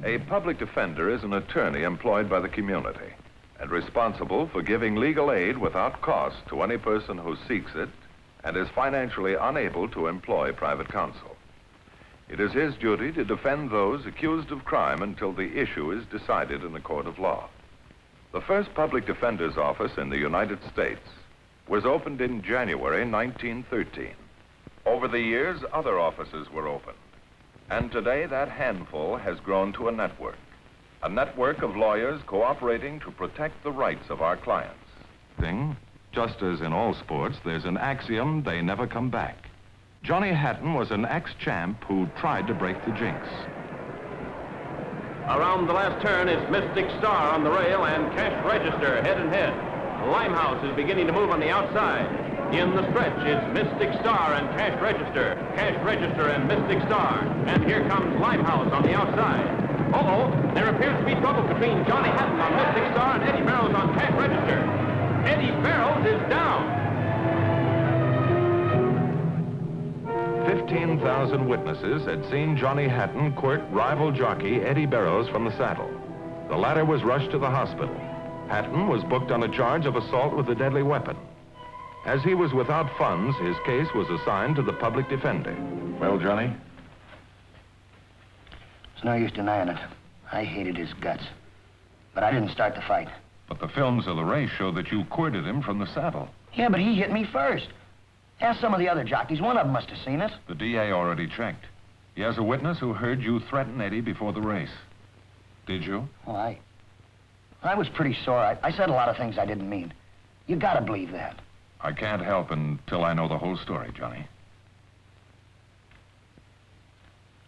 A public defender is an attorney employed by the community and responsible for giving legal aid without cost to any person who seeks it and is financially unable to employ private counsel. It is his duty to defend those accused of crime until the issue is decided in a court of law. The first public defender's office in the United States was opened in January 1913. Over the years, other offices were opened. And today, that handful has grown to a network of lawyers cooperating to protect the rights of our clients. Just as in all sports, there's an axiom: they never come back. Johnny Hatton was an ex-champ who tried to break the jinx. Around the last turn is Mystic Star on the rail and Cash Register head and head. Limehouse is beginning to move on the outside. In the stretch is Mystic Star and Cash Register and Mystic Star. And here comes Limehouse on the outside. Uh-oh, there appears to be trouble between Johnny Hatton on Mystic Star and Eddie Barrows on Cash Register. Eddie Barrows is down. 15,000 witnesses had seen Johnny Hatton quirt rival jockey Eddie Barrows from the saddle. The latter was rushed to the hospital. Hatton was booked on a charge of assault with a deadly weapon. As he was without funds, his case was assigned to the public defender. Well, Johnny? It's no use denying it. I hated his guts. But I didn't start the fight. But the films of the race show that you quirted him from the saddle. Yeah, but he hit me first. Ask some of the other jockeys. One of them must have seen it. The DA already checked. He has a witness who heard you threaten Eddie before the race. Did you? Well, I was pretty sore. I said a lot of things I didn't mean. You gotta believe that. I can't help until I know the whole story, Johnny.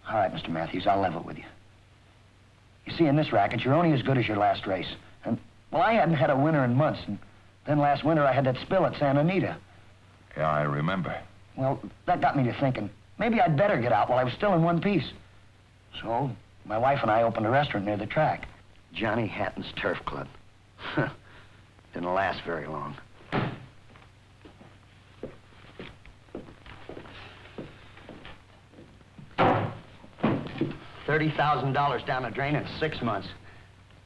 All right, Mr. Matthews, I'll level with you. You see, in this racket, you're only as good as your last race. And, well, I hadn't had a winner in months. And then last winter, I had that spill at Santa Anita. Yeah, I remember. Well, that got me to thinking, maybe I'd better get out while I was still in one piece. So, my wife and I opened a restaurant near the track. Johnny Hatton's Turf Club. Didn't last very long. $30,000 down the drain in 6 months.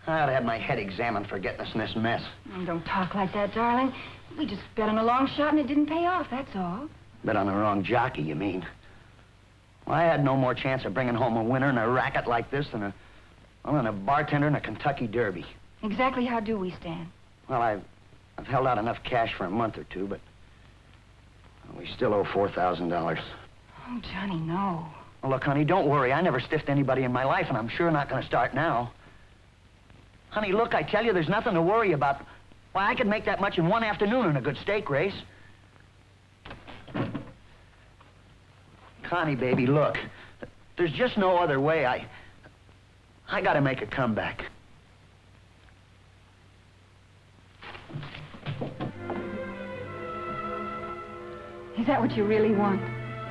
I ought to have my head examined for getting us in this mess. Oh, don't talk like that, darling. We just bet on a long shot and it didn't pay off, that's all. Bet on the wrong jockey, you mean? Well, I had no more chance of bringing home a winner in a racket like this than a bartender in a Kentucky Derby. Exactly how do we stand? Well, I've held out enough cash for a month or two, but we still owe $4,000. Oh, Johnny, no. Well, look, honey, don't worry. I never stiffed anybody in my life, and I'm sure not going to start now. Honey, look, I tell you, there's nothing to worry about. Why, I could make that much in one afternoon in a good steak race. Connie, baby, look. There's just no other way. I got to make a comeback. Is that what you really want?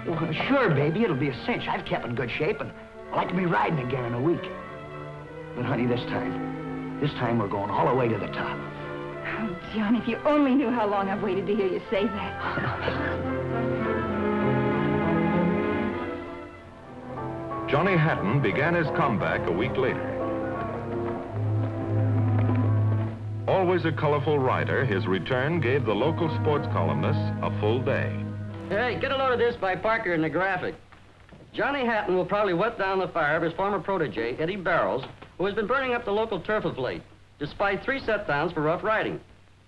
Well, sure, baby. It'll be a cinch. I've kept in good shape, and I'd like to be riding again in a week. But, honey, this time we're going all the way to the top. Oh, John, if you only knew how long I've waited to hear you say that. Johnny Hatton began his comeback a week later. Always a colorful rider, his return gave the local sports columnists a full day. Hey, get a load of this by Parker in the Graphic. Johnny Hatton will probably wet down the fire of his former protege, Eddie Barrows, who has been burning up the local turf of late, despite 3 set-downs for rough riding.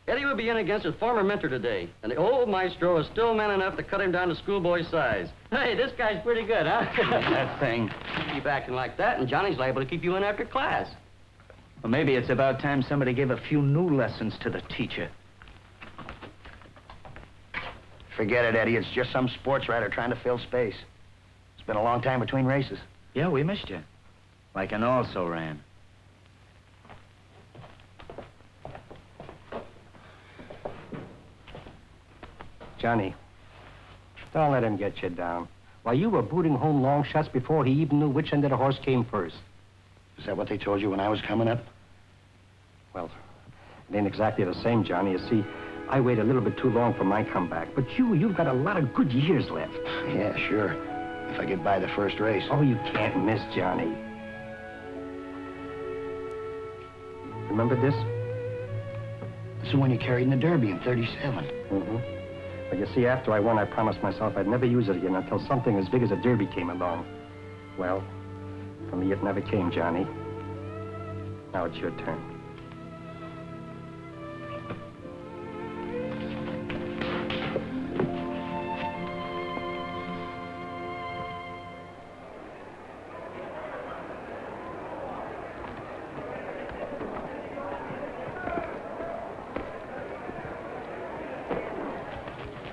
Eddie will be in against his former mentor today, and the old maestro is still man enough to cut him down to schoolboy size. Hey, this guy's pretty good, huh? That thing. Keep acting like that, and Johnny's liable to keep you in after class. Well, maybe it's about time somebody gave a few new lessons to the teacher. Forget it, Eddie. It's just some sports writer trying to fill space. It's been a long time between races. Yeah, we missed you. Like an also ran. Johnny, don't let him get you down. Why, you were booting home long shots before he even knew which end of the horse came first. Is that what they told you when I was coming up? Well, it ain't exactly the same, Johnny. You see, I waited a little bit too long for my comeback. But you've got a lot of good years left. Yeah, sure. If I get by the first race. Oh, you can't miss, Johnny. Remember this? This is when you carried in the Derby in 37. Mm-hmm. But you see, after I won, I promised myself I'd never use it again until something as big as a Derby came along. Well, for me, it never came, Johnny. Now it's your turn.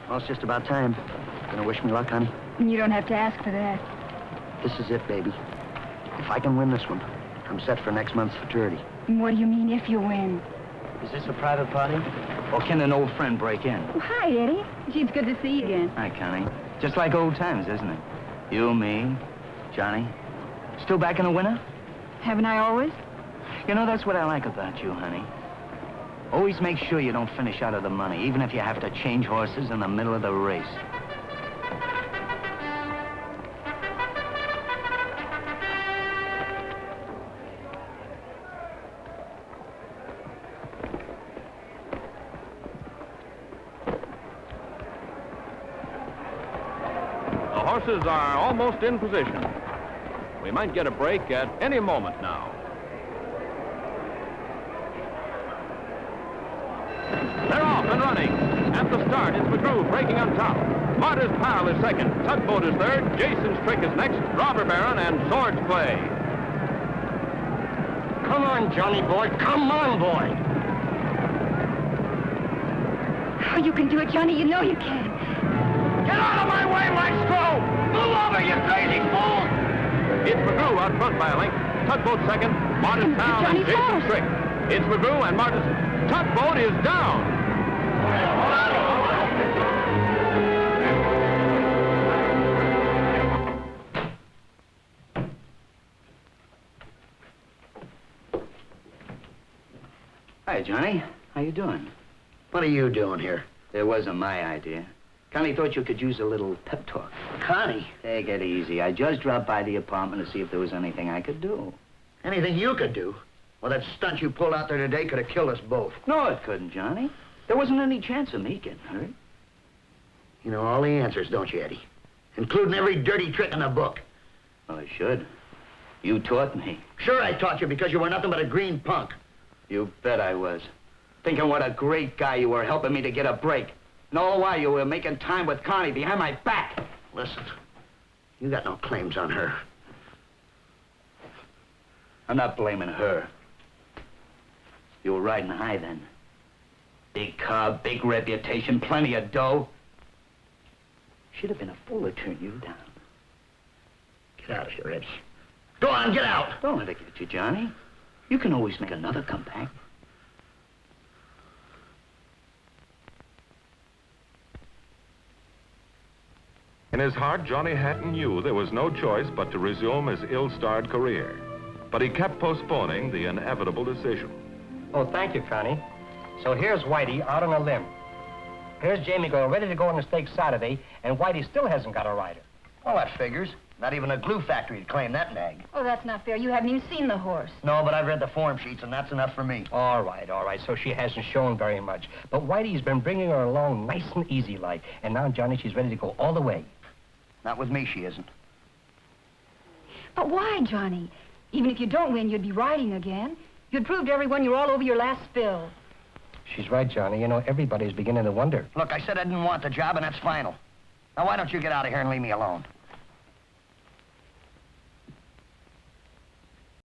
Well, it's just about time. Gonna wish me luck, honey? You don't have to ask for that. This is it, baby. If I can win this one, I'm set for next month's futurity. What do you mean, if you win? Is this a private party? Or can an old friend break in? Oh, hi, Eddie. Gee, it's good to see you again. Hi, Connie. Just like old times, isn't it? You, me, Johnny. Still back in the winter? Haven't I always? You know, that's what I like about you, honey. Always make sure you don't finish out of the money, even if you have to change horses in the middle of the race. The horses are almost in position. We might get a break at any moment now. They're off and running. At the start, it's McGrew breaking on top. Martyr's Pal is second. Tugboat is third. Jason's Trick is next. Robber Baron and Sword's Play. Come on, Johnny boy. Come on, boy. Oh, you can do it, Johnny. You know you can. Get out of my way, Maestro! Move over, you crazy fool! It's McGrew out front by a length. Tugboat second. Martyr's Pal and Johnny Jason's falls. Trick. It's McGrew and Martyr's... Tugboat is down. Hi, Johnny. How you doing? What are you doing here? It wasn't my idea. Connie thought you could use a little pep talk. Connie? Take it easy. I just dropped by the apartment to see if there was anything I could do. Anything you could do? Well, that stunt you pulled out there today could have killed us both. No, it couldn't, Johnny. There wasn't any chance of me getting hurt. You know all the answers, don't you, Eddie? Including every dirty trick in the book. Well, I should. You taught me. Sure I taught you because you were nothing but a green punk. You bet I was. Thinking what a great guy you were helping me to get a break. And all the while you were making time with Connie behind my back. Listen, you got no claims on her. I'm not blaming her. You were riding high then. Big car, big reputation, plenty of dough. Should have been a fool to turn you down. Get out of here, Eddie. Go on, get out! Don't let it get you, Johnny. You can always make another comeback. In his heart, Johnny Hatton knew there was no choice but to resume his ill-starred career. But he kept postponing the inevitable decision. Oh, thank you, Connie. So here's Whitey out on a limb. Here's Jamie Girl ready to go on the stakes Saturday, and Whitey still hasn't got a rider. Well, that figures. Not even a glue factory would claim that nag. Oh, that's not fair. You haven't even seen the horse. No, but I've read the form sheets, and that's enough for me. All right. So she hasn't shown very much. But Whitey's been bringing her along nice and easy like. And now, Johnny, she's ready to go all the way. Not with me, she isn't. But why, Johnny? Even if you don't win, you'd be riding again. You'd prove to everyone you're all over your last spill. She's right, Johnny. You know, everybody's beginning to wonder. Look, I said I didn't want the job, and that's final. Now, why don't you get out of here and leave me alone?